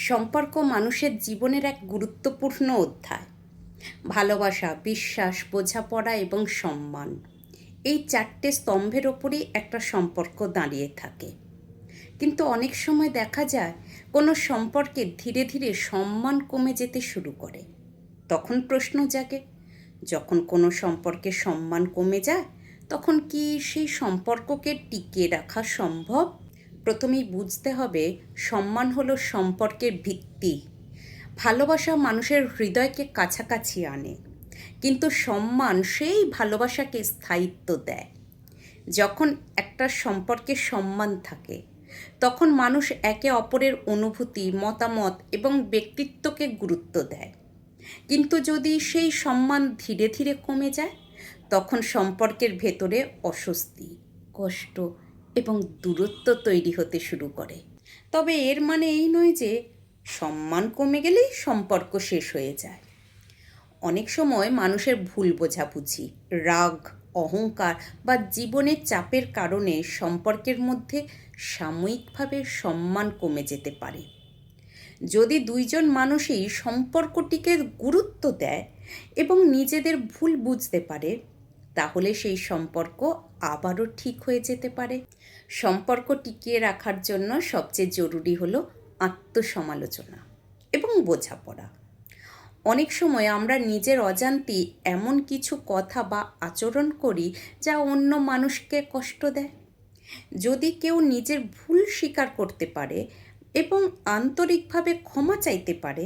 সম্পর্ক মানুষের জীবনের এক গুরুত্বপূর্ণ অধ্যায়। ভালোবাসা, বিশ্বাস, বোঝাপড়া এবং সম্মান, এই চারটে স্তম্ভের ওপরই একটা সম্পর্ক দাঁড়িয়ে থাকে। কিন্তু অনেক সময় দেখা যায় কোনো সম্পর্কে ধীরে ধীরে সম্মান কমে যেতে শুরু করে। তখন প্রশ্ন জাগে, যখন কোনো সম্পর্কে সম্মান কমে যায় তখন কি সেই সম্পর্ককে টিকিয়ে রাখা সম্ভব? প্রথমেই বুঝতে হবে, সম্মান হলো সম্পর্কের ভিত্তি। ভালোবাসা মানুষের হৃদয়কে কাছাকাছি আনে, কিন্তু সম্মান সেই ভালোবাসাকে স্থায়িত্ব দেয়। যখন একটা সম্পর্কে সম্মান থাকে তখন মানুষ একে অপরের অনুভূতি, মতামত এবং ব্যক্তিত্বকে গুরুত্ব দেয়। কিন্তু যদি সেই সম্মান ধীরে ধীরে কমে যায় তখন সম্পর্কের ভেতরে অস্বস্তি, কষ্ট এবং দূরত্ব তৈরি হতে শুরু করে। তবে এর মানে এই নয় যে সম্মান কমে গেলেই সম্পর্ক শেষ হয়ে যায়। অনেক সময় মানুষের ভুল বোঝাবুঝি, রাগ, অহংকার বা জীবনের চাপের কারণে সম্পর্কের মধ্যে সাময়িকভাবে সম্মান কমে যেতে পারে। যদি দুইজন মানুষই সম্পর্কটিকে গুরুত্ব দেয় এবং নিজেদের ভুল বুঝতে পারে, তাহলে সেই সম্পর্ক আবারও ঠিক হয়ে যেতে পারে। সম্পর্ক টিকিয়ে রাখার জন্য সবচেয়ে জরুরি হলো আত্মসমালোচনা এবং বোঝাপড়া। অনেক সময় আমরা নিজের অজান্তে এমন কিছু কথা বা আচরণ করি যা অন্য মানুষকে কষ্ট দেয়। যদি কেউ নিজের ভুল স্বীকার করতে পারে এবং আন্তরিকভাবে ক্ষমা চাইতে পারে,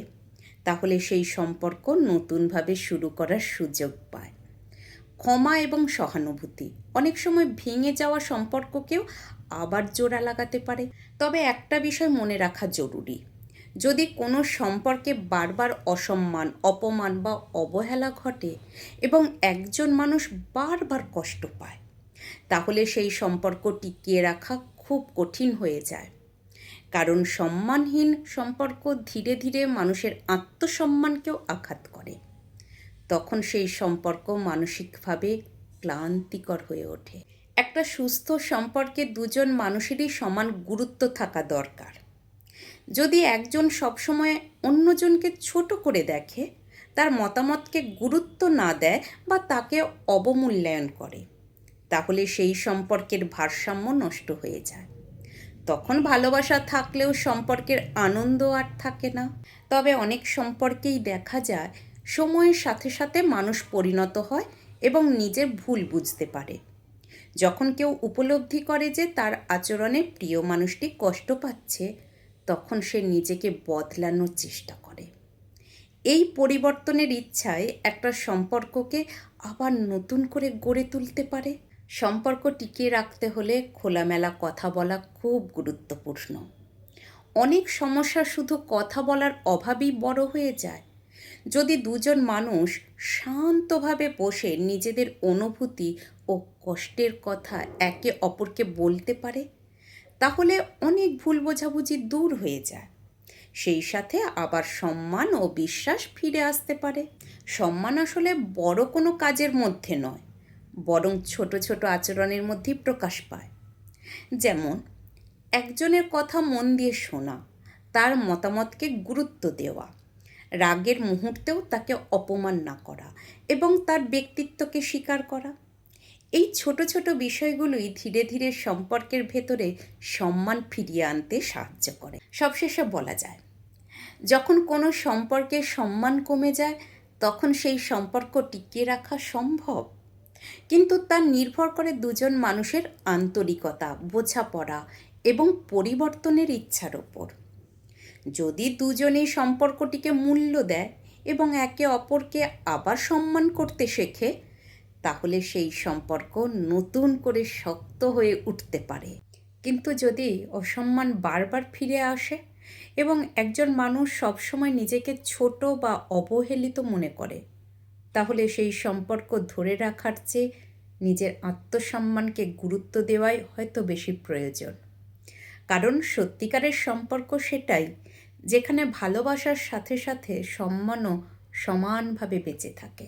তাহলে সেই সম্পর্ক নতুনভাবে শুরু করার সুযোগ পায়। ক্ষমা এবং সহানুভূতি অনেক সময় ভেঙে যাওয়া সম্পর্ককেও আবার জোড়া লাগাতে পারে। তবে একটা বিষয় মনে রাখা জরুরি, যদি কোনো সম্পর্কে বারবার অসম্মান, অপমান বা অবহেলা ঘটে এবং একজন মানুষ বারবার কষ্ট পায়, তাহলে সেই সম্পর্ক টিকিয়ে রাখা খুব কঠিন হয়ে যায়। কারণ সম্মানহীন সম্পর্ক ধীরে ধীরে মানুষের আত্মসম্মানকেও আঘাত করে। তখন সেই সম্পর্ক মানসিকভাবে ক্লান্তিকর হয়ে ওঠে। একটা সুস্থ সম্পর্কে দুজন মানুষেরই সমান গুরুত্ব থাকা দরকার। যদি একজন সবসময় অন্যজনকে ছোট করে দেখে, তার মতামতকে গুরুত্ব না দেয় বা তাকে অবমূল্যায়ন করে, তাহলে সেই সম্পর্কের ভারসাম্য নষ্ট হয়ে যায়। তখন ভালোবাসা থাকলেও সম্পর্কের আনন্দ আর থাকে না। তবে অনেক সম্পর্কেই দেখা যায় সময়ের সাথে সাথে মানুষ পরিণত হয় এবং নিজের ভুল বুঝতে পারে। যখন কেউ উপলব্ধি করে যে তার আচরণে প্রিয় মানুষটি কষ্ট পাচ্ছে, তখন সে নিজেকে বদলানোর চেষ্টা করে। এই পরিবর্তনের ইচ্ছায় একটা সম্পর্ককে আবার নতুন করে গড়ে তুলতে পারে। সম্পর্ক টিকিয়ে রাখতে হলে খোলামেলা কথা বলা খুব গুরুত্বপূর্ণ। অনেক সমস্যা শুধু কথা বলার অভাবেই বড় হয়ে যায়। যদি দুজন মানুষ শান্তভাবে বসে নিজেদের অনুভূতি ও কষ্টের কথা একে অপরকে বলতে পারে, তাহলে অনেক ভুল বোঝাবুঝি দূর হয়ে যায়। সেই সাথে আবার সম্মান ও বিশ্বাস ফিরে আসতে পারে। সম্মান আসলে বড় কোনো কাজের মধ্যে নয়, বরং ছোট ছোট আচরণের মধ্যেই প্রকাশ পায়। যেমন একজনের কথা মন দিয়ে শোনা, তার মতামতকে গুরুত্ব দেওয়া, রাগের মুহূর্তেও তাকে অপমান না করা এবং তার ব্যক্তিত্বকে স্বীকার করা। এই ছোট ছোট বিষয়গুলোই ধীরে ধীরে সম্পর্কের ভেতরে সম্মান ফিরিয়ে আনতে সাহায্য করে। সবশেষে বলা যায়, যখন কোনো সম্পর্কে সম্মান কমে যায় তখন সেই সম্পর্ক টিকিয়ে রাখা সম্ভব, কিন্তু তা নির্ভর করে দুজন মানুষের আন্তরিকতা, বোঝাপড়া এবং পরিবর্তনের ইচ্ছার ওপর। যদি দুজনেই সম্পর্কটিকে মূল্য দেয় এবং একে অপরকে আবার সম্মান করতে শেখে, তাহলে সেই সম্পর্ক নতুন করে শক্ত হয়ে উঠতে পারে। কিন্তু যদি অসম্মান বারবার ফিরে আসে এবং একজন মানুষ সবসময় নিজেকে ছোট বা অবহেলিত মনে করে, তাহলে সেই সম্পর্ক ধরে রাখার চেয়ে নিজের আত্মসম্মানকে গুরুত্ব দেওয়াই হয়তো বেশি প্রয়োজন। কারণ সত্যিকারের সম্পর্ক সেটাই, যেখানে ভালোবাসার সাথে সাথে সম্মানও সমানভাবে বেঁচে থাকে।